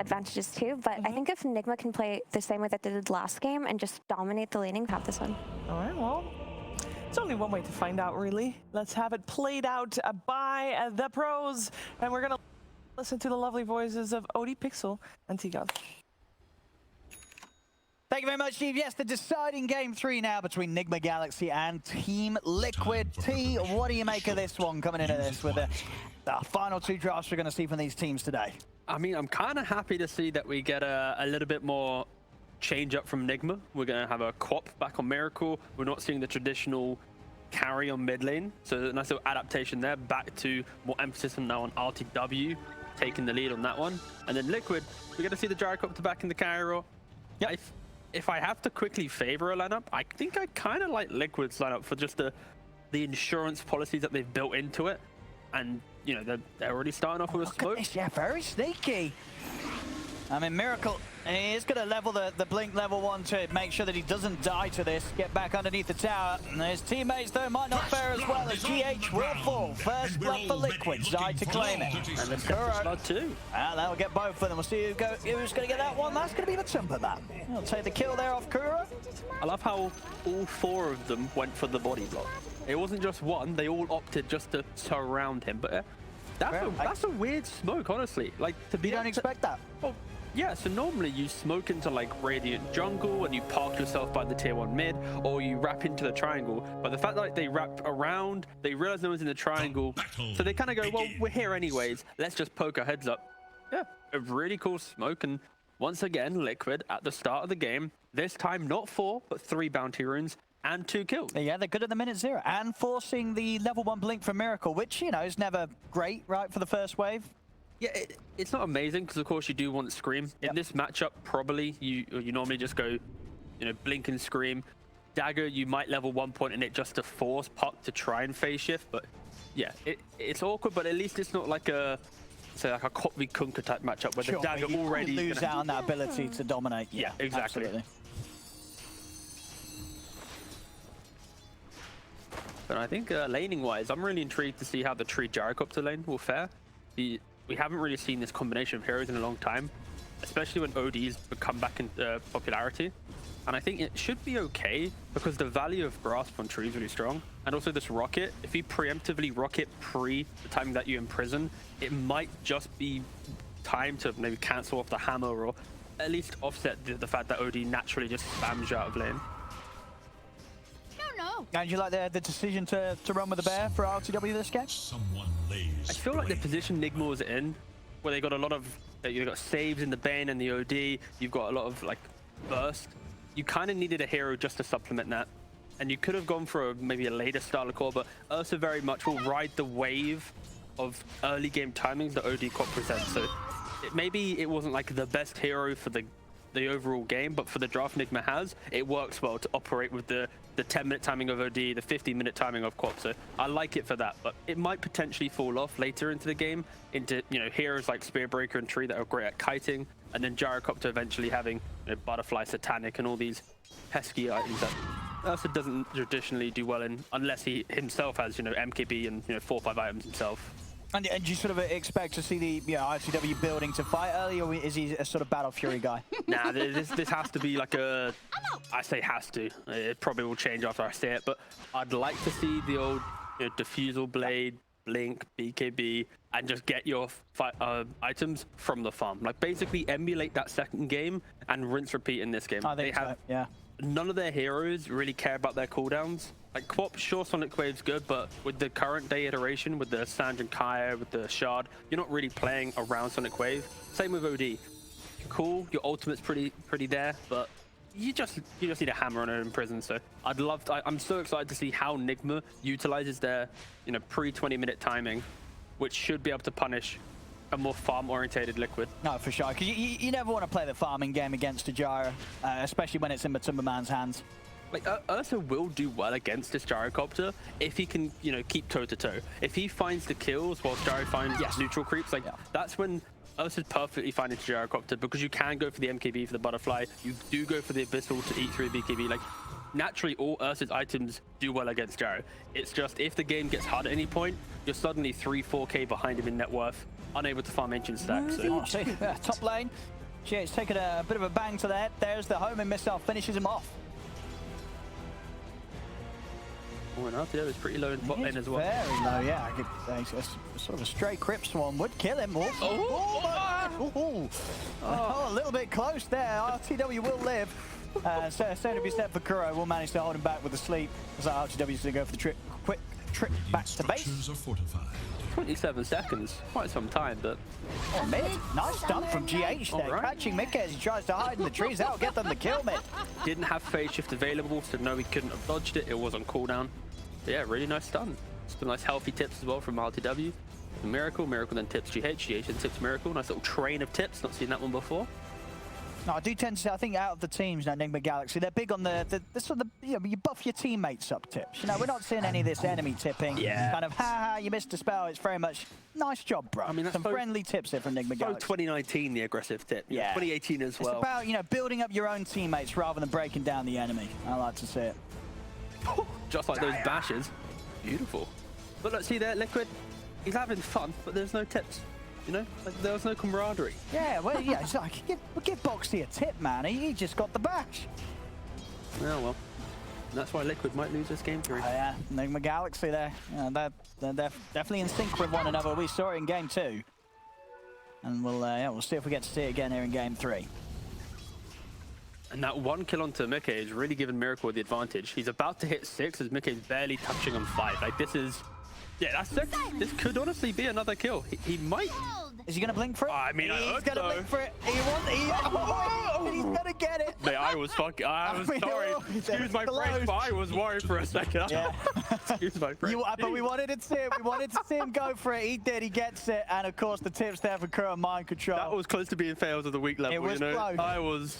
advantages too, but I think if Nigma can play the same way that they did last game and just dominate the laning, have this one. All right, well, it's only one way to find out, really. Let's have it played out by the pros, and we're gonna listen to the lovely voices of Odie, Pixel, and T-God. Thank you very much, Steve. Yes, the deciding game 3 now between Nigma Galaxy and Team Liquid. T, what do you make of this one coming into this with the final 2 drafts we're going to see from these teams today? I mean, I'm kind of happy to see that we get a little bit more change up from Nigma. We're going to have a Quap back on Miracle. We're not seeing the traditional carry on mid lane. So a nice little adaptation there, back to more emphasis now on RTW, taking the lead on that one. And then Liquid, we're going to see the Gyrocopter back in the carry role. Yeah, if I have to quickly favor a lineup, I think I kind of like Liquid's lineup for just the insurance policies that they've built into it. And, you know, they're already starting off with a smoke. Yeah, very sneaky. I mean, Miracle is going to level the Blink level 1 to make sure that he doesn't die to this. Get back underneath the tower. And his teammates, though, might not fare as well as GH will fall. First blood for Liquid. Zai to claim it. And the Kuro. Blood too. That'll get both of them. We'll see who's going to get that one. That's going to be the Timberman. He'll take the kill there off Kuro. I love how all 4 of them went for the body block. It wasn't just one. They all opted just to surround him. But that's a weird smoke, honestly. Like, to be You don't expect that. Well, yeah, so normally you smoke into like Radiant Jungle and you park yourself by the tier 1 mid, or you wrap into the triangle. But the fact that they wrap around, they realize no one's in the triangle, so they kind of go, well, we're here anyways, let's just poke our heads up. Yeah, a really cool smoke. And once again, Liquid at the start of the game, this time not 4, but 3 bounty runes and 2 kills. Yeah, they're good at the minute 0 and forcing the level 1 Blink from Miracle, which, you know, is never great, right, for the first wave. Yeah, it's not amazing because, of course, you do want Scream. In this matchup, probably you normally just go, you know, Blink and Scream. Dagger, you might level 1 point in it just to force Puck to try and phase shift. But yeah, it's awkward, but at least it's not like a, say, like a Kotvi Kunka type matchup where the Dagger already lose out on that ability to dominate. Yeah, exactly. Absolutely. But I think laning-wise, I'm really intrigued to see how the Tree Gyrocopter lane will fare. We haven't really seen this combination of heroes in a long time, especially when ODs come back into popularity. And I think it should be okay because the value of Grasp on Tree is really strong. And also this Rocket, if you preemptively Rocket pre the time that you imprison, it might just be time to maybe cancel off the hammer or at least offset the fact that OD naturally just spams you out of lane. And you like the decision to run with the bear for RTW this game? I feel like the position Nigma was in, where they got a lot of, you've got saves in the Bane and the OD, you've got a lot of like burst. You kind of needed a hero just to supplement that. And you could have gone for maybe a later starter core, but Ursa very much will ride the wave of early game timings that OD Quap presents. So maybe it wasn't like the best hero for the overall game, but for the draft Nigma has, it works well to operate with the 10-minute timing of OD, the 15-minute timing of Quap. So I like it for that, but it might potentially fall off later into the game into, you know, heroes like Spearbreaker and Tree that are great at kiting, and then Gyrocopter eventually having, you know, Butterfly, Satanic, and all these pesky items that Ursa doesn't traditionally do well in, unless he himself has, you know, MKB and, you know, 4 or 5 items himself. And do you sort of expect to see the RTW building to fight early, or is he a sort of Battle Fury guy? Nah, this has to be like a, I say has to. It probably will change after I say it, but I'd like to see the old, you know, Diffusal Blade, Blink, BKB, and just get your items from the farm. Like basically emulate that second game and rinse repeat in this game. I think so, yeah. None of their heroes really care about their cooldowns. Like Quap, sure, Sonic Wave's good, but with the current day iteration, with the Sandra and Kaya, with the Shard, you're not really playing around Sonic Wave. Same with OD. Cool, your ultimate's pretty there, but you just need a hammer on it in prison. So I'm so excited to see how Nigma utilizes their, you know, pre-20-minute timing, which should be able to punish a more farm-orientated Liquid. No, for sure, because you never want to play the farming game against a Gyro, especially when it's in the Timberman's hands. Like, Ursa will do well against this Gyrocopter if he can, you know, keep toe-to-toe. If he finds the kills whilst Gyro finds neutral creeps, like, that's when Ursa's perfectly fine into Gyrocopter, because you can go for the MKB for the Butterfly, you do go for the Abyssal to eat through the BKB. Like, naturally, all Ursa's items do well against Gyro. It's just, if the game gets hard at any point, you're suddenly 3-4k behind him in net worth. unable to farm ancient stacks. So. Oh, see, top lane. G8's taken a bit of a bang to the head. There's the homing missile, finishes him off. Oh, and RTO is pretty low in bot lane as well. Very low, yeah. I could, sort of a stray Crypt Swarm would kill him. Oh, a little bit close there. RTW will live. So same to be said for Kuro. We'll manage to hold him back with the sleep. As RTW's going to go for the quick trip back to base. 27 seconds, quite some time, but... Oh, mid. Nice stun from GH there. Right. Catching Mickey as he tries to hide in the trees. That'll get them the kill mid. Didn't have phase shift available, so no, he couldn't have dodged it. It was on cooldown. But yeah, really nice stun. Some nice healthy tips as well from RTW. Miracle then tips GH, GH then tips Miracle. Nice little train of tips, not seen that one before. No, I do tend to say, I think out of the teams now, Nigma Galaxy, they're big on the sort of, you buff your teammates up tips. We're not seeing any of this enemy tipping. Yeah. Kind of, ha, you missed a spell. It's very much, nice job, bro. I mean, that's some friendly tips here from Nigma So Galaxy. 2019, the aggressive tip. Yeah. 2018 as well. It's about, building up your own teammates rather than breaking down the enemy. I like to see it. Just like those bashes. Beautiful. But look, see there, Liquid, he's having fun, but there's no tips. Like there was no camaraderie. Yeah, well, yeah, it's like, give Boxy a tip, man. He just got the bash. Oh, well. And that's why Liquid might lose this game 3. Oh, yeah, Nigma Galaxy there. They're definitely in sync with one another. We saw it in game 2. And we'll see if we get to see it again here in game 3. And that 1 kill onto Mickey is really giving Miracle the advantage. He's about to hit 6 as Mickey's barely touching on 5. Like, this is... Yeah, that's 6. This could honestly be another kill. He might... Is he going to blink for it? I mean, he's going to blink for it. He's going to get it. Mate, I was sorry. Excuse my French, but I was worried for a second. Yeah. Excuse my French. But we wanted to see it. We wanted to see him go for it. He did. He gets it. And, of course, the tips there for Kuro Mind Control. That was close to being fails of the week level, It was close. I was...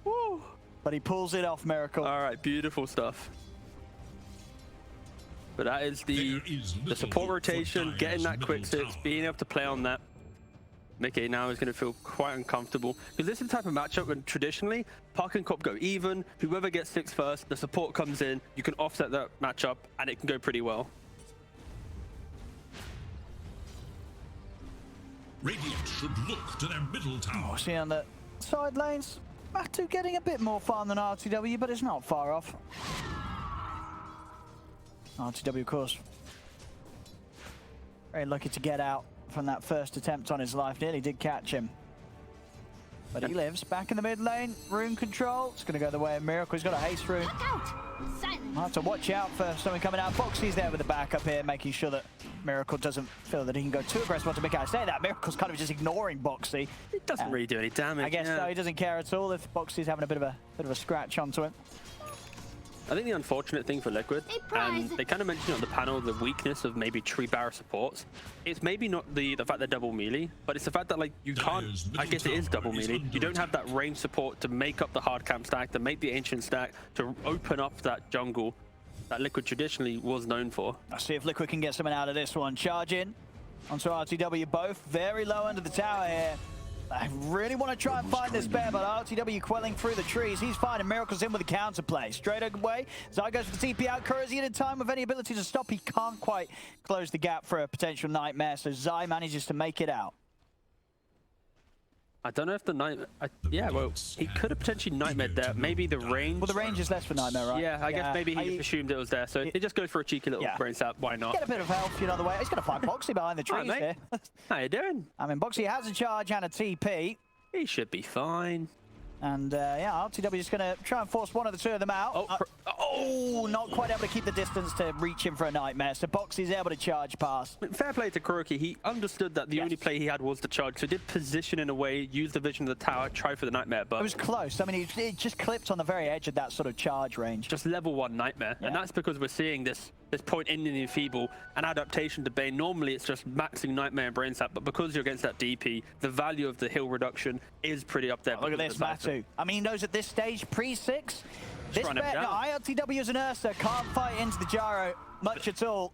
Woo. But he pulls it off, Miracle. All right, beautiful stuff. But that is the support rotation, getting that quick six, being able to play on that. Mickey now is going to feel quite uncomfortable. Because this is the type of matchup when traditionally, Puck and Cop go even. Whoever gets 6 first, the support comes in. You can offset that matchup, and it can go pretty well. Radiant should look to their middle tower. Oh, see on the side lanes, Matu getting a bit more farm than RTW, but it's not far off. RTW, of course, very lucky to get out from that first attempt on his life. Nearly did catch him. But he lives back in the mid lane. Rune control. It's going to go the way of Miracle. He's got a haste rune. I'll have to watch out for something coming out. Foxy's there with the backup here, making sure that Miracle doesn't feel that he can go too aggressive onto Mickey. I say that, Miracle's kind of just ignoring Boxy. It doesn't really do any damage. I guess so. He doesn't care at all if Boxy's having a bit of a scratch onto him. I think the unfortunate thing for Liquid, and they kind of mentioned on the panel the weakness of maybe tree barrier supports. It's maybe not the fact they're double melee, but it's the fact that like you can't, I guess it is double melee. You don't have that range support to make up the hard camp stack, to make the ancient stack, to open up that jungle that Liquid traditionally was known for. I'll see if Liquid can get something out of this one. Charge in onto RTW, both very low under the tower here. I really want to try and find this bear, but RTW quelling through the trees. He's fine, and Miracle's in with a counterplay. Straight away, Zai goes for the TP out. Kuro, is he in time with any ability to stop? He can't quite close the gap for a potential nightmare, so Zai manages to make it out. I don't know if the nightmare... yeah, well, he could have potentially nightmared there. Maybe the range... Well, the range is less for nightmare, right? Yeah, I guess maybe he assumed it was there, so he just goes for a cheeky little brain sap. Why not? Get a bit of health, the way. He's going to find Boxy behind the trees here. How you doing? I mean, Boxy has a charge and a TP. He should be fine. And yeah, RTW is going to try and force one of the two of them out. Oh, not quite able to keep the distance to reach him for a nightmare. So Boxy's able to charge past. Fair play to Kuroki. He understood that the only play he had was the charge. So he did position in a way, use the vision of the tower, try for the nightmare. But it was close. I mean, it just clipped on the very edge of that sort of charge range. Just level 1 nightmare. And that's because we're seeing this point in the enfeeble, an adaptation to Bane. Normally it's just maxing nightmare and brain sap, but because you're against that DP, the value of the heal reduction is pretty up there. Look at this, Matu. I mean, he knows at this stage, pre-6, this bet, ILTW's and Ursa can't fight into the gyro much at all.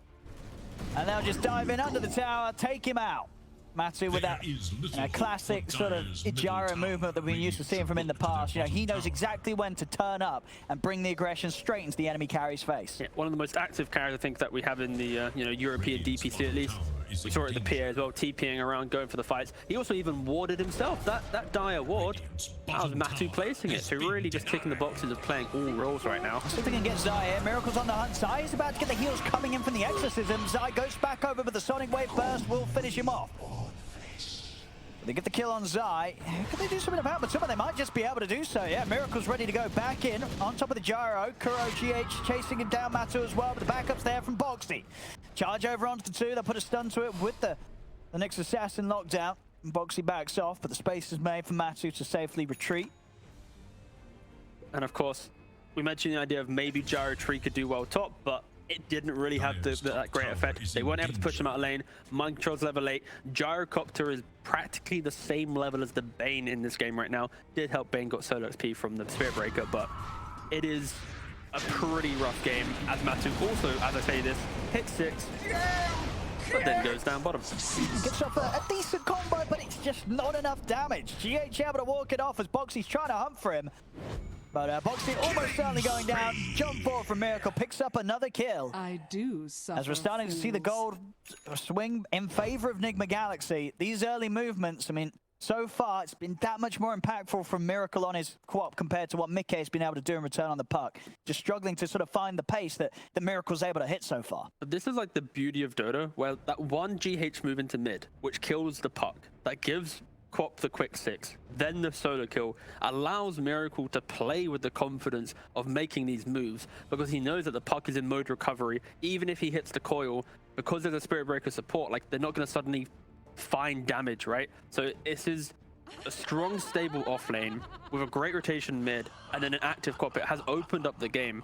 And they'll just dive in under the tower, take him out. Matu with that classic sort of gyro movement that we've been used to seeing from in the past. He knows exactly when to turn up and bring the aggression straight into the enemy carry's face. Yeah, one of the most active carries I think that we have in the European DPC at least. We saw it at the PA as well, TPing around, going for the fights. He also even warded himself. That dire ward, that was Matu placing it. So really just ticking the boxes of playing all roles right now. Slipping against Zai here. Miracle's on the hunt. Zai is about to get the heals coming in from the Exorcism. Zai goes back over, but the Sonic Wave burst will finish him off. They get the kill on Zai. Can they do something about Matuma? They might just be able to do so. Yeah, Miracle's ready to go back in on top of the gyro. Kuro, GH chasing him down, Matu as well, but the backup's there from Boxy. Charge over onto the 2. They'll put a stun to it with the next assassin locked out. Boxy backs off, but the space is made for Matu to safely retreat. And of course, we mentioned the idea of maybe gyro tree could do well top, but it didn't really have that great effect. They weren't able to push him out of lane. Mind control's level 8. Gyrocopter is practically the same level as the Bane in this game right now. Did help Bane got solo XP from the Spirit Breaker, but it is a pretty rough game as Matu also, as I say this, hits 6, but then goes down bottom. Gets off a decent combo, but it's just not enough damage. GH able to walk it off as Boxy's trying to hunt for him. But Boxy almost certainly going down. Jump forward from Miracle, picks up another kill. I do suffer as we're starting to see the gold swing in favor of Nigma Galaxy. These early movements, I mean, so far it's been that much more impactful from Miracle on his co-op compared to what Mickey has been able to do in return on the puck. Just struggling to sort of find the pace that Miracle's able to hit so far. But this is like the beauty of Dota, where that one GH move into mid, which kills the puck, that gives Quop the quick 6, then the solo kill, allows Miracle to play with the confidence of making these moves because he knows that the puck is in mode recovery. Even if he hits the coil, because there's a Spirit Breaker support, like they're not going to suddenly find damage, right? So this is a strong, stable off lane with a great rotation mid and then an active Quop. It has opened up the game.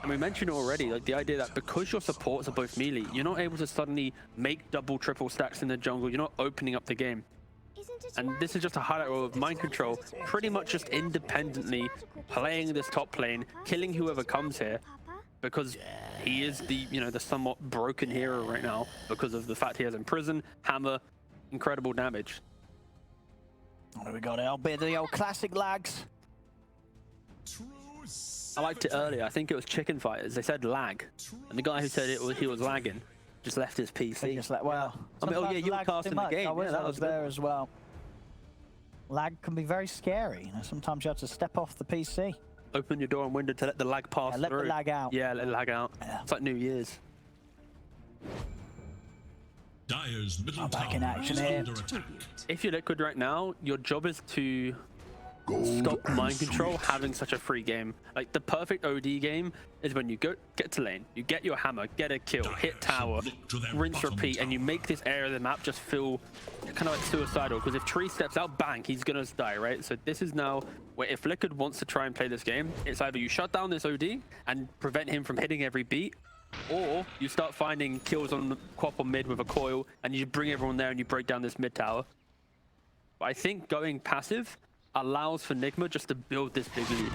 And we mentioned it already, like the idea that because your supports are both melee, you're not able to suddenly make double, triple stacks in the jungle. You're not opening up the game. And this is just a highlight role of Mind Control, pretty much just independently playing this top lane, killing whoever comes here, because he is the, you know, the somewhat broken hero right now because of the fact he has Imprison, Hammer, incredible damage. What do we got? Albeit the old classic lags. I liked it earlier. I think it was Chicken Fighters. They said lag, and the guy who said he was lagging just left his PC. Just like, well, I mean, oh yeah, you were casting the game. Yeah, that was there as well. Lag can be very scary. You know, sometimes you have to step off the PC. Open your door and window to let the lag pass through. Let the lag out. Yeah, let it lag out. Yeah. It's like New Year's. Dire's middle back in tower action is here. under attack. If you're Liquid right now, your job is to stop Mind Control having such a free game. Like the perfect OD game is when you get to lane, you get your hammer, get a kill, hit tower, rinse, repeat, and you make this area of the map just feel kind of like suicidal. Because if Tree steps out, bang, he's gonna die, right? So this is now where if Liquid wants to try and play this game, it's either you shut down this OD and prevent him from hitting every beat, or you start finding kills on the Quop on mid with a coil, and you bring everyone there and you break down this mid tower. But I think going passive allows for Nigma just to build this big lead.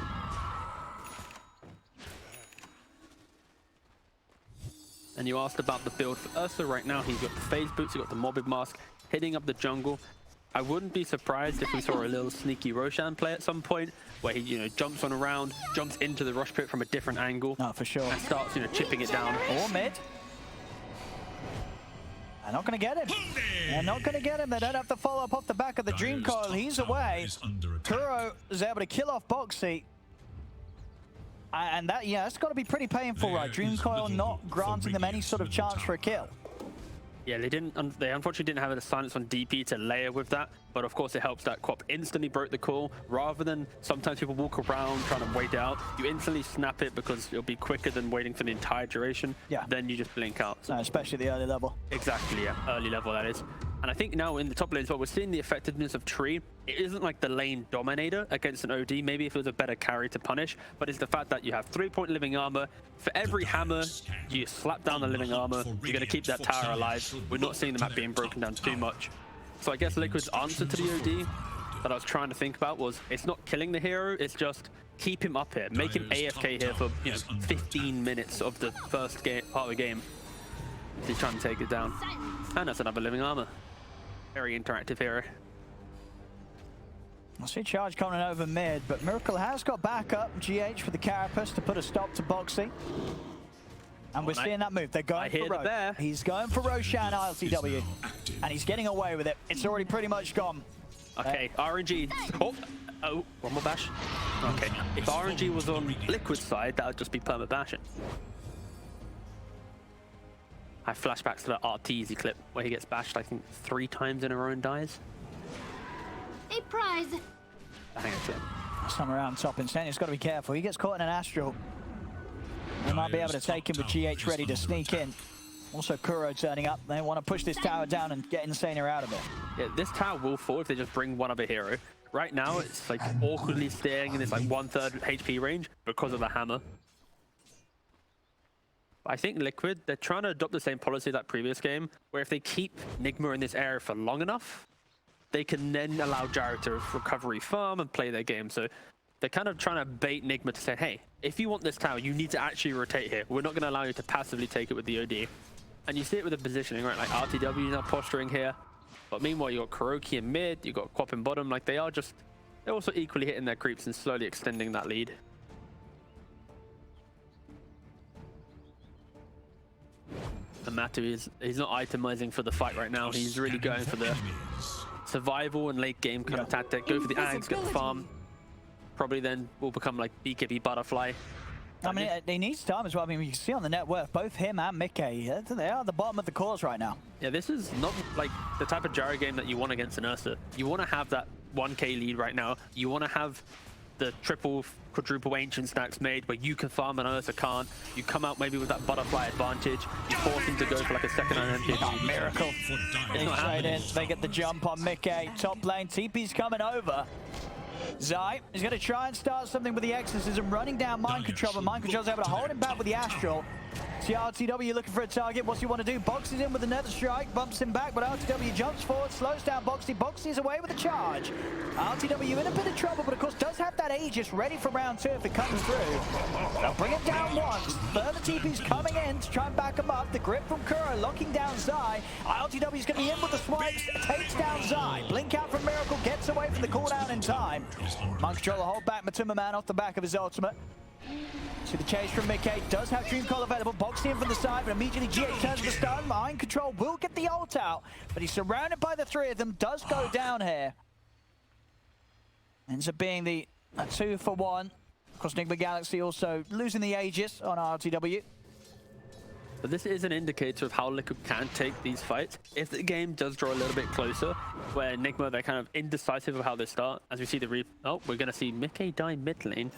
And you asked about the build for Ursa. Right now he's got the phase boots, he's got the mobbing mask, hitting up the jungle. I wouldn't be surprised if we saw a little sneaky Roshan play at some point where he, you know, jumps on around, jumps into the rush pit from a different angle. Oh, for sure. And starts, you know, chipping it down. Or mid. They're not going to get him. They're not going to get him. They don't have to follow up off the back of the Dream Coil. He's away. Kuro is able to kill off Boxy. And that, yeah, that's got to be pretty painful, right? Dream Coil not granting them any sort of chance for a kill. Yeah, they unfortunately didn't have a silence on DP to layer with that, but of course it helps that Quop instantly broke the call. Rather than sometimes people walk around trying to wait out, you instantly snap it because it'll be quicker than waiting for the entire duration. Yeah. Then you just blink out. So especially the early level. Exactly, yeah, early level that is. And I think now in the top lane as well, we're seeing the effectiveness of Tree. It isn't like the lane dominator against an OD. Maybe if it was a better carry to punish, but it's the fact that you have 3-point living armor. For every hammer, you slap down the living armor. You're going to keep that tower alive. We're not seeing the map being broken down too much. So I guess Liquid's answer to the OD that I was trying to think about was, it's not killing the hero, it's just keep him up here. Make him AFK here for 15 minutes of the first part of the game. He's trying to take it down. And that's another living armor. Very interactive hero. I see charge coming over mid, but Miracle has got backup GH for the Carapace to put a stop to Boxy. And we're seeing that move. They're going for Roche. He's going for Roshan ILTW. And he's getting away with it. It's already pretty much gone. Okay, RNG. Oh, one more bash. Okay, if RNG was on Liquid's side, that would just be perma bashing. I have flashbacks to the RTZ clip where he gets bashed, I think, 3 times in a row and dies. A prize. I think it's it. Somewhere around top insane. He's got to be careful. He gets caught in an Astral. They might be able to take him with GH ready to sneak in. Also, Kuro turning up. They want to push this tower down and get Insana out of it. Yeah, this tower will fall if they just bring one other hero. Right now, it's like awkwardly staying in this like 1/3 HP range because of the hammer. I think Liquid, they're trying to adopt the same policy that previous game, where if they keep Nigma in this area for long enough, they can then allow Gyro to recovery farm and play their game. So they're kind of trying to bait Nigma to say, hey, if you want this tower, you need to actually rotate here. We're not going to allow you to passively take it with the OD. And you see it with the positioning, right? Like RTW is now posturing here. But meanwhile, you got Kuroki in mid, you got Quap in bottom. Like they're also equally hitting their creeps and slowly extending that lead. And Matu he's not itemizing for the fight right now. He's really going for the survival and late game kind of tactic. Go for the ags, get the farm. Probably then will become like BKB butterfly. I mean, they need time as well. I mean, you can see on the net worth, both him and Mickey, they are at the bottom of the course right now. Yeah, this is not like the type of gyro game that you want against an Ursa. You want to have that 1k lead right now. You want to have the triple, quadruple ancient stacks made where you can farm and Ursa can't. You come out maybe with that butterfly advantage. You force him to go for like a second identity. Oh, miracle. It's not happening. They get the jump on Mickey. Top lane, TP's coming over. Zai is going to try and start something with the exorcism, running down Mind Control, but Mind Control's able to hold him back with the Astral. See RTW looking for a target. What's he want to do? Boxy's in with another strike, bumps him back, but RTW jumps forward, slows down Boxy. Boxy's away with a charge. RTW in a bit of trouble, but of course does have that Aegis ready for round 2 if it comes through. They'll bring it down once. Further TP's coming in to try and back him up. The grip from Kuro locking down Zai. RTW's going to be in with the swipes, takes down Zai. Blink out from Miracle, gets away from the cooldown in time. Mind Control will hold back Matuma Man off the back of his ultimate. See the chase from Mickey, does have Dream Call available, boxed in from the side, but immediately GH turns the stun. Mind Control will get the ult out, but he's surrounded by the 3 of them, does go down here. Ends up being the 2-for-1. Of course, Nigma Galaxy also losing the Aegis on RTW. But this is an indicator of how Liquid can take these fights. If the game does draw a little bit closer, where Nigma, they're kind of indecisive of how they start, as we see the we're going to see Mickey die mid lane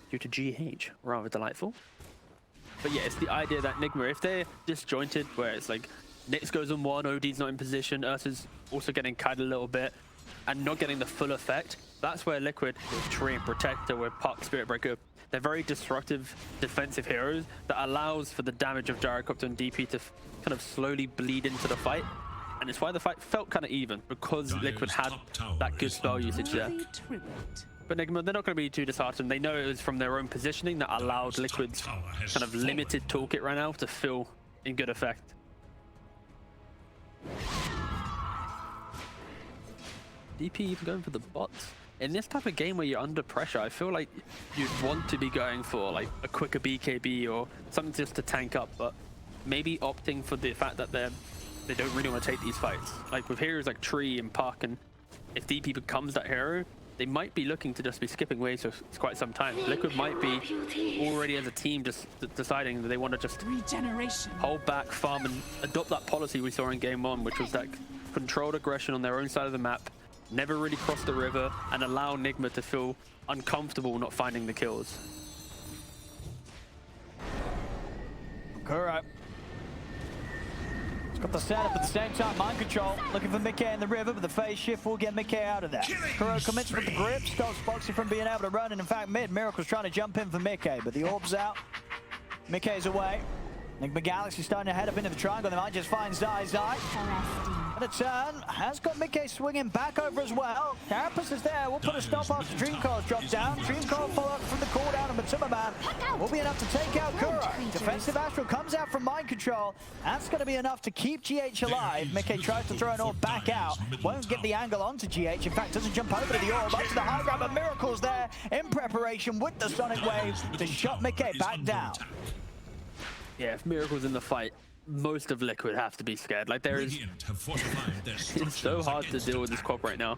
due to GH. Rather delightful. But yeah, it's the idea that Nigma, if they're disjointed, where it's like Nyx goes on 1, OD's not in position, Ursa's also getting kited a little bit, and not getting the full effect, that's where Liquid, with Tree and Protector, with Puck, Spirit Breaker, they're very disruptive defensive heroes that allows for the damage of Gyrocopter and DP to kind of slowly bleed into the fight. And it's why the fight felt kind of even, because Liquid had that good spell usage there. But Nigma, they're not going to be too disheartened. They know it was from their own positioning that allowed Liquid's kind of limited toolkit right now to feel in good effect. DP even going for the bots. In this type of game where you're under pressure, I feel like you'd want to be going for like a quicker BKB or something just to tank up, but maybe opting for the fact that they don't really want to take these fights. Like with heroes like Tree and Puck, and if DP becomes that hero, they might be looking to just be skipping waves for quite some time. Liquid might be already as a team just deciding that they want to just hold back, farm, and adopt that policy we saw in game 1, which was that controlled aggression on their own side of the map, never really cross the river, and allow Nigma to feel uncomfortable not finding the kills. Kuro. He's got the setup at the same time. Mind Control looking for Mickey in the river, but the phase shift will get Mickey out of there. Kuro commits with the grip, stops Boxy from being able to run, and in fact, mid, Miracle's trying to jump in for Mickey, but the orb's out. Mickey's away. Nigma Galaxy starting to head up into the triangle. They might just find Zai. And a turn has got Mickey swinging back over as well. Carapace is there. We'll put a stop after Dream Call's dropped down. Dream Call follow up from the cooldown, and Matuma Man will be enough to take out Kuro. Defensive Astral comes out from Mind Control. That's going to be enough to keep GH alive. Mickey tries to throw an orb back out. Won't get the angle onto GH. In fact, doesn't jump over to the orb. Up to the high ground, but Miracle's there in preparation with the Sonic Wave to shut Mickey back down. Yeah, if Miracle's in the fight, most of Liquid have to be scared. Like, there is... Radiant have fortified their It's so hard to deal with this Quap right now.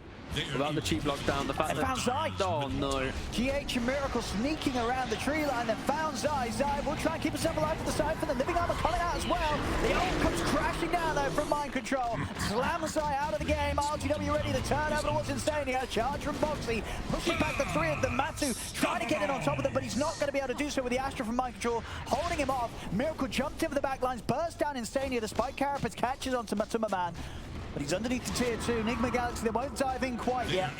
Without the cheap lockdown, the fact They found Zai. Oh, no. GH and Miracle sneaking around the tree line. They found Zai. Zai will try and keep himself alive to the side for the living armor coming out as well. The ult comes crashing down though from Mind Control. Slams Zai out of the game. RTW ready to turn over towards Insane. He got a charge from Boxy. Pushing back the three of them. Matu trying to get in on top of them, but he's not going to be able to do so with the Astra from Mind Control holding him off. Miracle jumped in for the back lines, burst down Insania. The Spike Carapace catches onto Matuma Man. But he's underneath the tier 2. Nigma Galaxy, they won't dive in quite yet.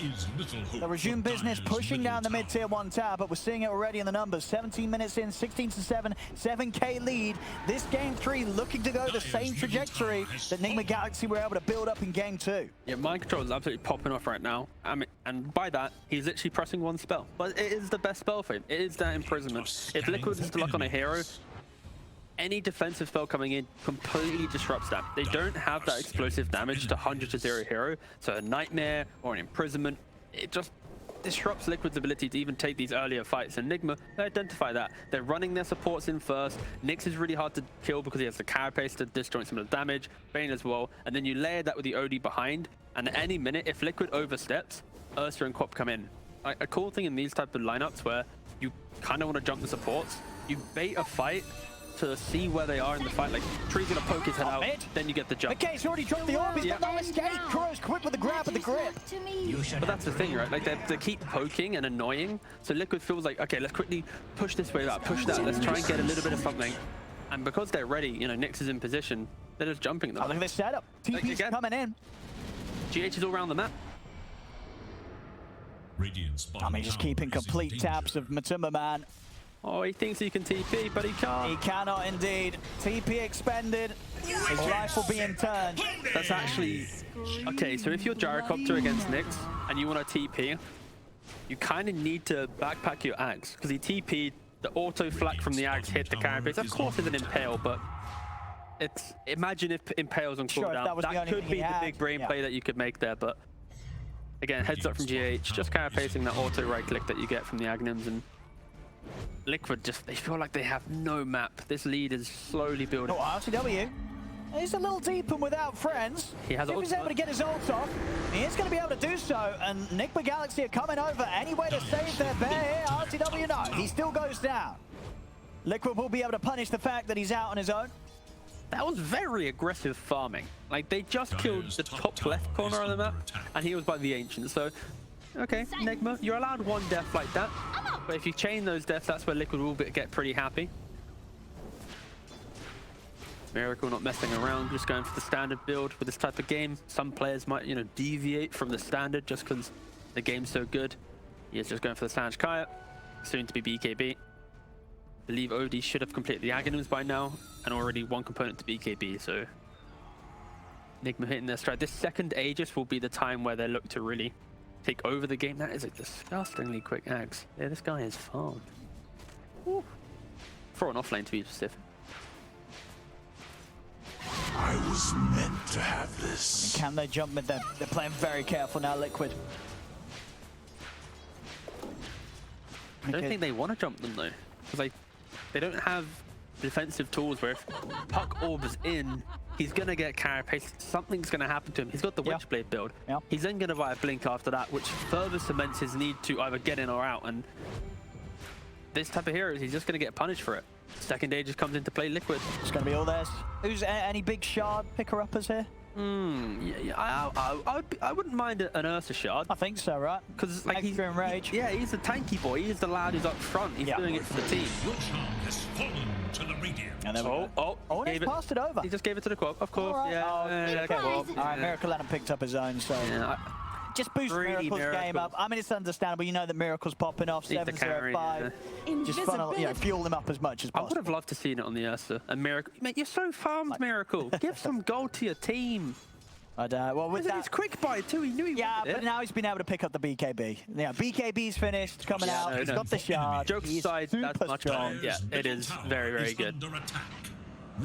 They'll resume business, pushing down the mid-tier 1 tower, but we're seeing it already in the numbers. 17 minutes in, 16-7, 7k lead. This game 3 looking to go the same trajectory that Nigma Galaxy were able to build up in game 2. Yeah, Mind Control is absolutely popping off right now. I mean, and by that, he's literally pressing one spell. But it is the best spell for him. It is that imprisonment. If Liquid is to lock on a hero, any defensive spell coming in completely disrupts that. They don't have that explosive damage to 100 to 0 hero, so a Nightmare or an Imprisonment, it just disrupts Liquid's ability to even take these earlier fights. And Nigma, they identify that. They're running their supports in first. Nyx is really hard to kill because he has the Carapace to disjoint some of the damage, Bane as well, and then you layer that with the OD behind, and at any minute, if Liquid oversteps, Ursa and Quap come in. A cool thing in these type of lineups where you kind of want to jump the supports, you bait a fight to see where they are in the fight. Like, Tree's gonna poke his head out, then you get the jump. Okay, he's already dropped the orb, he's got no escape. Kuro's quick with the grab and the grip. But that's the thing, right? Like, they keep poking and annoying, so Liquid feels like, okay, let's quickly push this way out, push that, let's try and get a little bit of something. And because they're ready, you know, Nyx is in position, they're just jumping them. Oh, look at this setup. TP's coming in. GH is all around the map. I mean, just keeping complete tabs of Matuma Man. Oh, he thinks he can TP, but he can't. He cannot indeed. TP expended. His life will be in turn. That's actually... Okay, so if you're Gyrocopter against Nyx and you want to TP, you kind of need to backpack your Ags. Because he TP'd, the auto flak from the Ags hit the Carapace. Of course it's an Impale, but it's... Imagine if Impale's on cooldown. That could be the big brain play that you could make there, but... Again, heads up from GH, just Carapacing that auto right click that you get from the Aghanim's, and Liquid just, they feel like they have no map. This lead is slowly building. Oh, RTW. He's a little deep and without friends. He has if he's able to get his ult off, he is going to be able to do so. And Nigma Galaxy are coming over. Any way to save their bear here? RTW, no. He still goes down. Liquid will be able to punish the fact that he's out on his own. That was very aggressive farming. Like, they just killed the top left corner of the map, and he was by the Ancient. So, okay, Nigma, you're allowed one death like that. But if you chain those deaths, that's where Liquid will get pretty happy. Miracle not messing around, just going for the standard build with this type of game. Some players might, you know, deviate from the standard just because the game's so good. He is just going for the Sanj Kaya, soon to be BKB. I believe OD should have completed the Aghanim's by now, and already one component to BKB, so Nigma hitting their stride. This second Aegis will be the time where they look to really take over the game. That is a disgustingly quick Ags. Yeah, this guy is farmed. Woo. For an offlane to be specific. I was meant to have this. Can they jump with them? They're playing very careful now, Liquid. I don't think they want to jump them though, because they don't have defensive tools where if Puck orbs in, he's going to get Carapace. Something's going to happen to him. He's got the Witchblade build. He's then going to buy a Blink after that, which further cements his need to either get in or out. And this type of hero, he's just going to get punished for it. Second Aegis comes into play, Liquid. It's going to be all theirs. Who's any big shard picker-uppers here? I wouldn't mind an Ursa shard. I think so, right? Because like he's Rage. Yeah, he's a tanky boy. He's the lad who's up front. He's doing it for the team. Your charm has fallen to the Radiant. And then and he's passed it over. He just gave it to the Quap, of course. Right. Yeah. Okay. All right, Miracle hadn't picked up his own, so just boost Miracle's game up. I mean, it's understandable. You know that Miracle's popping off 7-0-5. Just funnel, fuel them up as much as possible. I would have loved to see it on the Ursa. And Miracle, mate, you're so farmed, Miracle. Give some gold to your team. Well, with that, his quick buy too. He knew he wanted it. But now he's been able to pick up the BKB. Yeah, BKB's finished, coming out. He's got the shard. Jokes aside, that's much better. Yeah, it is very, very good.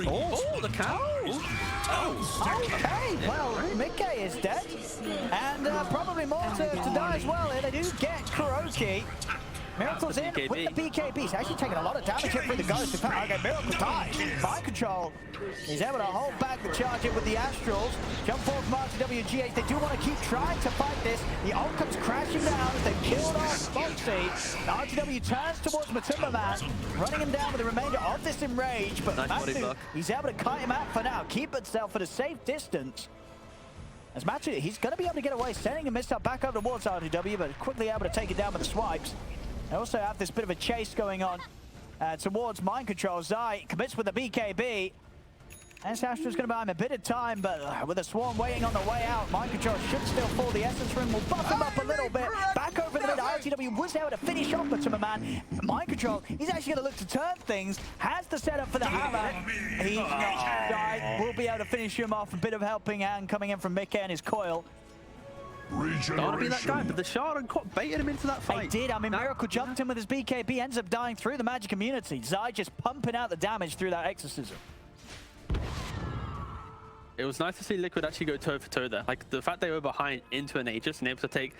Oh, the cow! Okay, well, Mickey is dead. And probably more to die as well here. They do get Kuroki. Miracle's in BKB. with the BKB. He's actually taking a lot of damage here for the Ghost. In fact, okay, Miracle dies. Mind control. He's able to hold back the charge in with the Astrals. Jump forward from RTWGH. They do want to keep trying to fight this. The ult comes crashing down. They've killed off Foxy. RTW turns towards Matumba Man, running him down with the remainder of this Enrage. But Nice body Matu, block. he's able to kite him out for now. Keep himself at a safe distance. As Matu, he's going to be able to get away, sending a missile back over towards RTW, but quickly able to take it down with the swipes. They also have this bit of a chase going on towards Mind Control. Zai commits with the BKB. And Astra's going to buy him a bit of time, but with a Swarm waiting on the way out, Mind Control should still fall. The Essence Ring will buff him up a little bit. Back over the mid, RTW was able to finish off Matumba Man. Mind Control, he's actually going to look to turn things. Has the setup for the hammer. He's not died. Will be able to finish him off. A bit of helping hand coming in from Mickey and his coil. Don't want to be that guy, but the Shard and Cop baited him into that fight. They did. I mean, Miracle jumped in with his BKB, ends up dying through the magic immunity. Zai just pumping out the damage through that exorcism. It was nice to see Liquid actually go toe for toe there. Like, the fact they were behind into an Aegis and able to take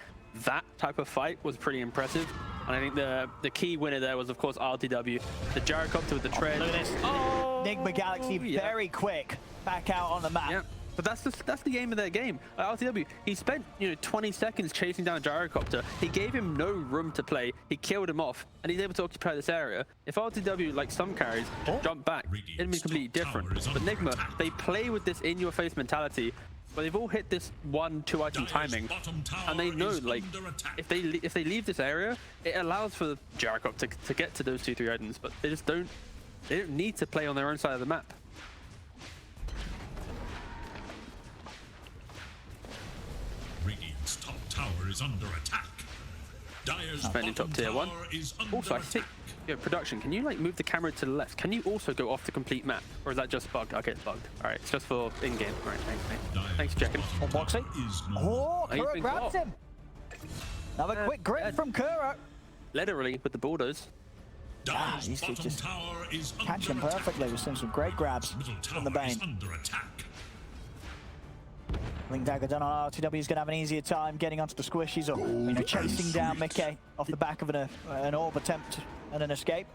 that type of fight was pretty impressive. And I think the key winner there was, of course, RTW. The gyrocopter with the tread. Look at this. Oh, Nigma Galaxy very quick back out on the map. Yeah. But that's the aim of their game. RTW, he spent 20 seconds chasing down a gyrocopter. He gave him no room to play. He killed him off, and he's able to occupy this area. If RTW, like some carries, jump back, it'd be completely different. But Nigma, they play with this in-your-face mentality, but they've all hit this 1-2 item timing, and they know, like, if they leave this area, it allows for the gyrocopter to get to those 2-3 items, but they just don't need to play on their own side of the map. Radiant's top tower is under attack. Dire's Spending bottom top tier 1. tower is under Also, I attack. think, production, can you like move the camera to the left? Can you also go off the complete map? Or is that just bugged? Okay, it's bugged. All right, it's just for in-game. All right, thanks for checking. On Boxy. Is no Oh, he's Kura been grabs caught. him. Another quick grip dead. from Kura. Literally with the bulldoze. Dire's he's bottom just tower is catching him under attack. perfectly. We're seeing some great grabs Middle from the tower is Bane. under attack. Link Dagger done on RTW is going to have an easier time getting onto the squishies or chasing down Mickey off the back of an orb attempt and an escape.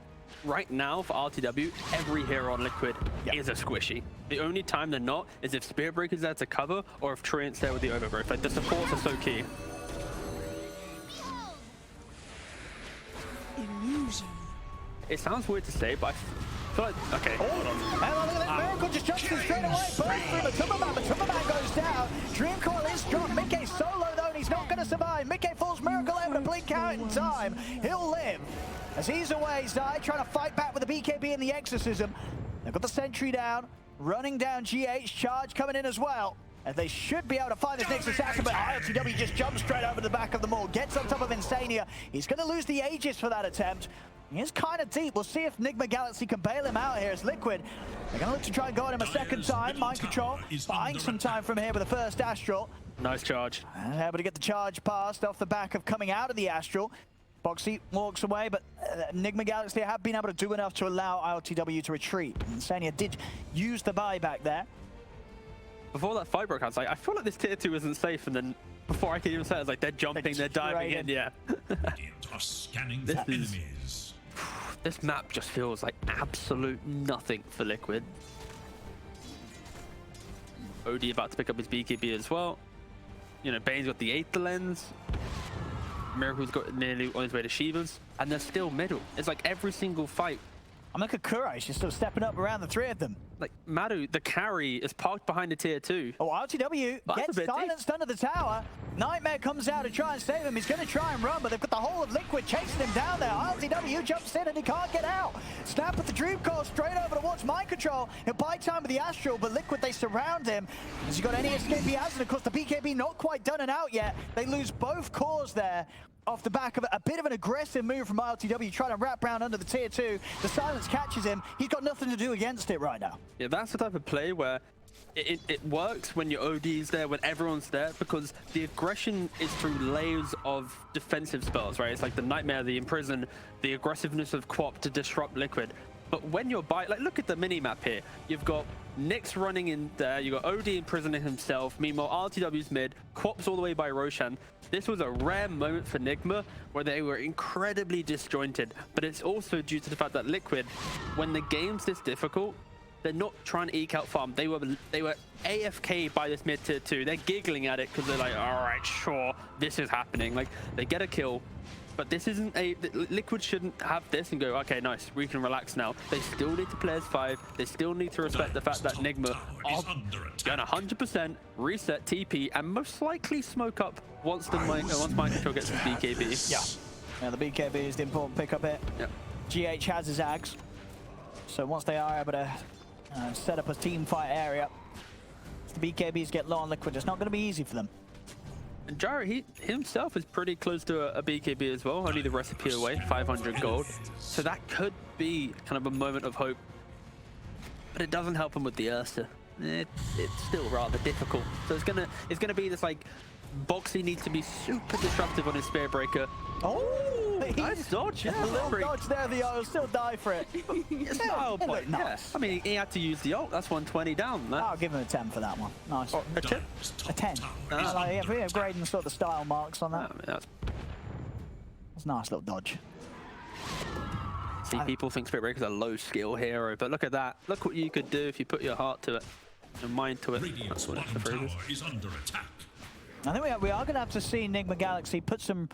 Right now for RTW, every hero on Liquid is a squishy. The only time they're not is if Spirit Breaker's there to cover or if Treant's there with the overgrowth. Like, the supports are so key. It sounds weird to say, but I feel like... Okay, hold on. And look at this, Miracle just jumps in straight away, burns through Matumba Man. Matumba Man goes down. Dream Coil is dropped. Mickey solo though, and he's not going to survive. Mickey falls, Miracle able to blink out in time. He'll live. As he's away, Zai trying to fight back with the BKB and the Exorcism. They've got the sentry down, running down GH, charge coming in as well. And they should be able to find this next assassin, but RTW just jumps straight over the back of the mall, gets on top of Insania. He's going to lose the Aegis for that attempt. He is kind of deep. We'll see if Nigma Galaxy can bail him out here as Liquid. They're going to look to try and go on him a second time. Mind Control buying some time from here with the first Astral. Nice charge. And able to get the charge passed off the back of coming out of the Astral. Boxy walks away, but Nigma Galaxy have been able to do enough to allow RTW to retreat. Insania did use the buyback there. Before that fight broke out, I was like, I feel like this tier 2 isn't safe, and then before I could even say it, it's like they're jumping, they're diving in, yeah. Radiant are scanning for enemies. This map just feels like absolute nothing for Liquid. OD about to pick up his BKB as well. Bane's got the 8th lens. Miracle's got nearly on his way to Shiva's, and they're still middle. It's like every single fight. I'm looking at Kura, she's still stepping up around the three of them. Like, Madu, the carry, is parked behind the tier 2. Oh, RTW That's gets a bit deep. silenced under the tower. Nightmare comes out to try and save him. He's going to try and run, but they've got the whole of Liquid chasing him down there. RTW jumps in and he can't get out. Snap with the Dream Coil straight over towards Mind Control. He'll buy time with the Astral, but Liquid, they surround him. Has he got any escape? He has, and of course the BKB not quite done and out yet. They lose both cores there. Off the back of a bit of an aggressive move from RTW, trying to wrap round under the tier 2. The silence catches him. He's got nothing to do against it right now. Yeah, that's the type of play where it works when your OD's there, when everyone's there, because the aggression is through layers of defensive spells, right? It's like the Nightmare, the Imprison, the aggressiveness of Quap to disrupt Liquid. But when you're by, like, look at the mini map here. You've got Nyx running in there. You've got OD imprisoning himself. Meanwhile, RTW's mid, Quops all the way by Roshan. This was a rare moment for Nigma where they were incredibly disjointed. But it's also due to the fact that Liquid, when the game's this difficult, they're not trying to eke out farm. They were AFK by this mid tier 2. They're giggling at it because they're like, all right, sure, this is happening. Like, they get a kill. But this isn't Liquid shouldn't have this and go, okay, nice, we can relax now. They still need to play as 5. They still need to respect the fact that Nigma are going to 100% reset TP and most likely smoke up once Mind Control gets his BKB. Yeah, the BKB is the important pickup here. Yeah. GH has his Ags. So once they are able to set up a team fight area, the BKBs get low on Liquid. It's not going to be easy for them. And Gyro, he himself is pretty close to a BKB as well, only the recipe away, 500 gold. So that could be kind of a moment of hope. But it doesn't help him with the Ursa. It's still rather difficult. So it's gonna be this like, Boxy needs to be super disruptive on his Spear Breaker. Oh, nice dodge. Yeah, a little dodge there, the ult will still die for it. Style point, nice. I mean, he had to use the ult. That's 120 down. I'll give him a 10 for that one. Nice. Oh, a 10? A 10. Like, we're grading sort of the style marks on that. I mean, that's a nice little dodge. See, people think Spirit Breaker's a low skill hero, but look at that. Look what you could do if you put your heart to it, your mind to it. Radiant's That's what bottom the phrase tower is under attack. I think we are going to have to see Nigma Galaxy put some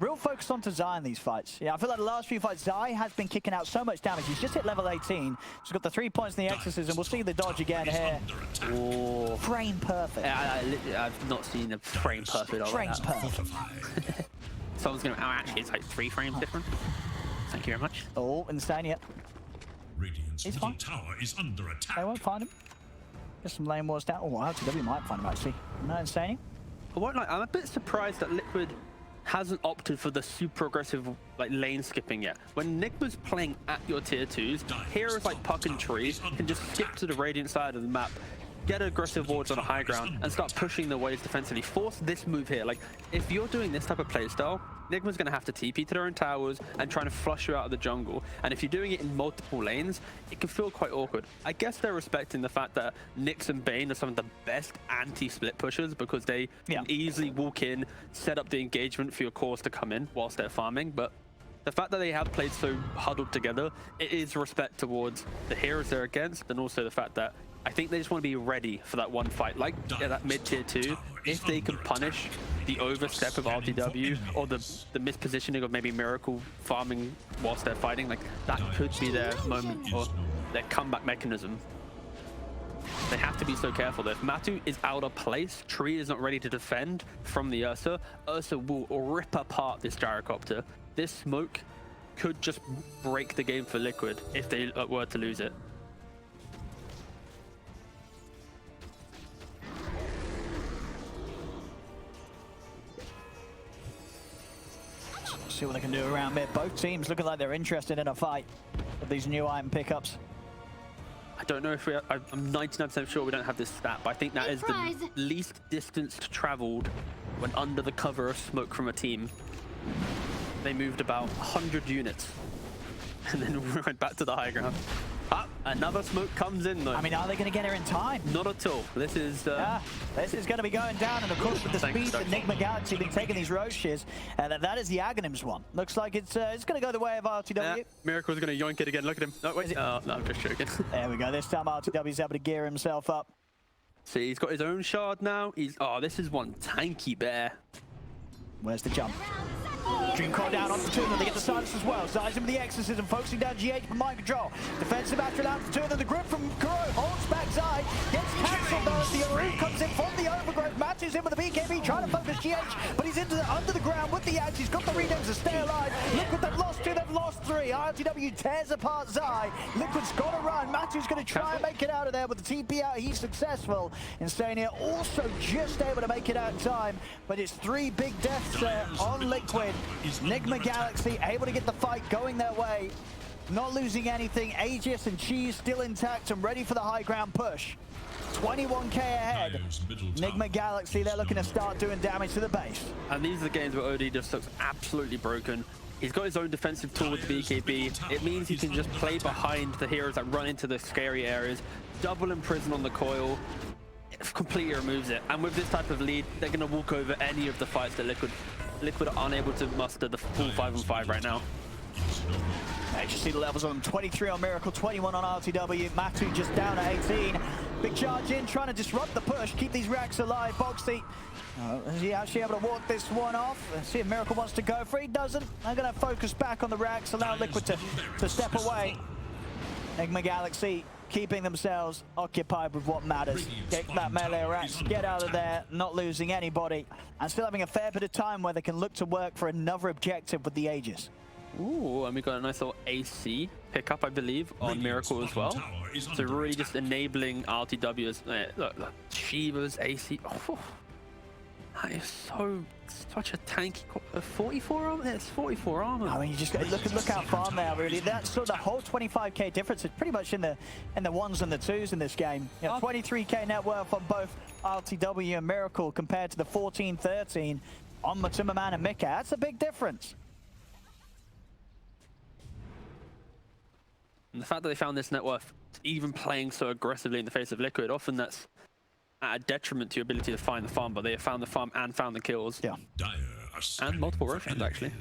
real focus onto Zai in these fights. Yeah, I feel like the last few fights, Zai has been kicking out so much damage. He's just hit level 18. He's got the 3 points in the Exorcism. We'll see the dodge again here. Oh. Frame perfect. I've not seen a frame perfect. Frame perfect. Someone's going to, actually, it's like 3 frames different. Thank you very much. Oh, insane, yep. Radiant's He's middle fine. tower is under attack. They won't find him. Just some lane wars down. Oh, wow, RTW might find him, actually. No, insane. I'm a bit surprised that Liquid hasn't opted for the super aggressive like lane skipping yet. When Nigma's playing at your tier 2s, heroes like Puck and Tree can just skip to the Radiant side of the map, get aggressive wards on a high ground, and start pushing their waves defensively. Force this move here. Like, if you're doing this type of playstyle, Nigma's going to have to TP to their own towers and trying to flush you out of the jungle. And if you're doing it in multiple lanes, it can feel quite awkward. I guess they're respecting the fact that Nyx and Bane are some of the best anti-split pushers because they can easily walk in, set up the engagement for your cores to come in whilst they're farming. But the fact that they have played so huddled together, it is respect towards the heroes they're against, and also the fact that I think they just want to be ready for that one fight. Like that mid-tier 2, if they can punish the overstep of RTW or the mispositioning of maybe Miracle farming whilst they're fighting, like that could be their moment or their comeback mechanism. They have to be so careful that if Matu is out of place, Tree is not ready to defend from the Ursa, Ursa will rip apart this gyrocopter. This smoke could just break the game for Liquid if they were to lose it. See what they can do around mid. Both teams looking like they're interested in a fight with these new item pickups. I don't know if I'm 99% sure we don't have this stat, but I think that is the least distance traveled when under the cover of smoke from a team. They moved about 100 units and then went back to the high ground. Ah, another smoke comes in though. I mean, are they going to get here in time? Not at all. This is this is going to be going down, and of course with the speed that Nigma Galaxy have been taking these Roches, that is the Aghanims one. Looks like it's going to go the way of RTW. Miracle's going to yoink it again. Look at him. No, wait. Oh, no, I'm just joking. There we go. This time RTW's able to gear himself up. See, he's got his own shard now. This is one tanky bear. Where's the jump? Dream call down onto two of them. They get the silence as well. Zai's in with the Exorcism, focusing down GH for mind control. Defensive battery out for two of them. The grip from Kuro holds back Zai. Gets cancelled though. The Aru comes in from the overgrowth. Matches in with the BKB, trying to focus GH, but he's under the ground with the Axe. He's got the redoms to stay alive. Liquid, they've lost two, they've lost three. RTW tears apart Zai. Liquid's got to run. Matu's going to try and make it out of there with the TP out. He's successful. Insania also just able to make it out in time, but it's 3 big deaths there on Liquid. Nigma Galaxy able to get the fight going their way, not losing anything. Aegis and Cheese still intact and ready for the high ground push. 21k ahead. Nigma Galaxy, they're looking to start doing damage to the base. And these are the games where OD just looks absolutely broken. He's got his own defensive tool with BKB. It means he can just play behind the heroes that run into the scary areas, double imprison on the coil, it completely removes it. And with this type of lead, they're going to walk over any of the fights that Liquid are unable to muster the full 5-on-5 right now. You just see the levels on them. 23 on Miracle, 21 on RTW. Matu just down at 18. Big charge in, trying to disrupt the push, keep these racks alive. Boxy, is he actually able to walk this one off? Let's see if Miracle wants to go for it. He doesn't. I'm going to focus back on the racks, allow Liquid to step away. Nigma Galaxy keeping themselves occupied with what matters. Get that melee racks, get out of there, not losing anybody, and still having a fair bit of time where they can look to work for another objective with the Aegis. Ooh, and we got a nice little AC pickup, I believe, on Miracle as well. So really just enabling RTW's, look, Shiva's AC. Oh, that is such a tanky, 44 armor? It's 44 armor. I mean, you just look how far now, really. That's sort of the whole 25k difference is pretty much in the ones and the twos in this game. You know, 23k net worth on both RTW and Miracle compared to the 14-13 on Matsumaman and Mika. That's a big difference. And the fact that they found this net worth, even playing so aggressively in the face of Liquid, often that's at a detriment to your ability to find the farm, but they have found the farm and found the kills. Yeah. And multiple Roshan's, actually.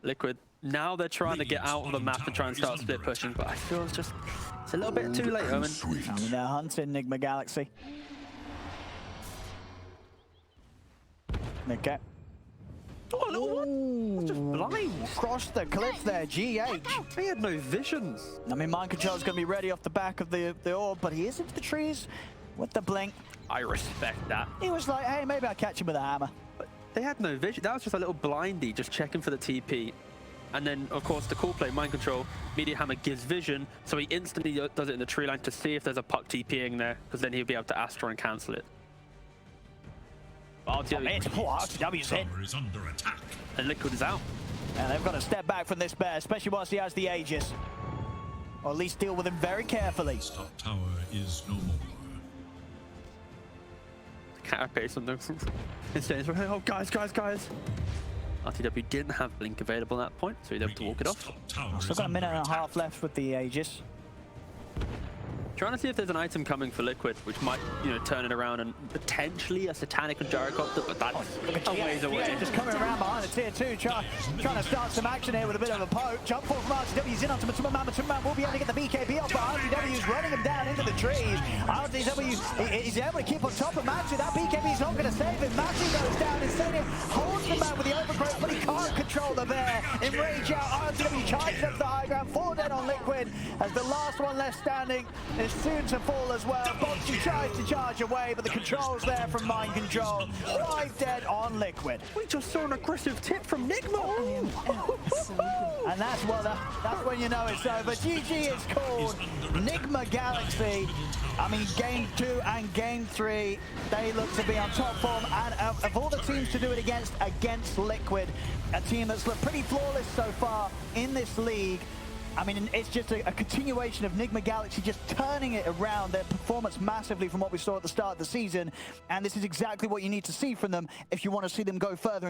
Liquid, now they're trying to get out of the map and try and start split pushing, but I feel it's a little bit too late, Omen. I mean, they're hunting Nigma Galaxy. Okay. Oh, look, what? Just blind. Across the cliff there, GH. He had no visions. I mean, Mind Control's going to be ready off the back of the orb, but he is into the trees with the blink. I respect that. He was like, hey, maybe I'll catch him with a hammer. But they had no vision. That was just a little blindy, just checking for the TP. And then, of course, the cool play, Mind Control, Media Hammer gives vision, so he instantly does it in the tree line to see if there's a puck TPing there, because then he'll be able to Astra and cancel it. RTW's hit. Is under attack. And Liquid is out. And they've got to step back from this bear, especially whilst he has the Aegis. Or at least deal with him very carefully. Top tower is no more. Carapace on the insane. Oh, guys. RTW didn't have Blink available at that point, so he's able to walk it off. Still got a minute and a half left with the Aegis. Trying to see if there's an item coming for Liquid, which might, turn it around and potentially a Satanic and Gyrocopter, but that's a ways away. Yeah, just coming around behind the tier 2, trying to start some action here with a bit of a poke. Jump forward from RTW's in onto Matsumaman. Matsumaman will be able to get the BKB off, but RTW's running him down into the trees. RTW is able to keep on top of Matsu. That BKB's not going to save him. Matsu goes down. Instead of holds the man with the overgrowth, but he can't control the bear. Enrage out. RTW charges up the high ground. 4 dead on Liquid as the last one left standing is soon to fall as well. Boxy tries to charge away, but the controls there from Mind Control. 5 dead on Liquid. We just saw an aggressive tip from Nigma. And that's when you know it's over. GG is called. Nigma Galaxy. I mean, game 2 and game 3, they look to be on top form. And of all the teams to do it against Liquid, a team that's looked pretty flawless so far in this league. I mean, it's just a continuation of Nigma Galaxy just turning it around, their performance massively from what we saw at the start of the season. And this is exactly what you need to see from them if you want to see them go further.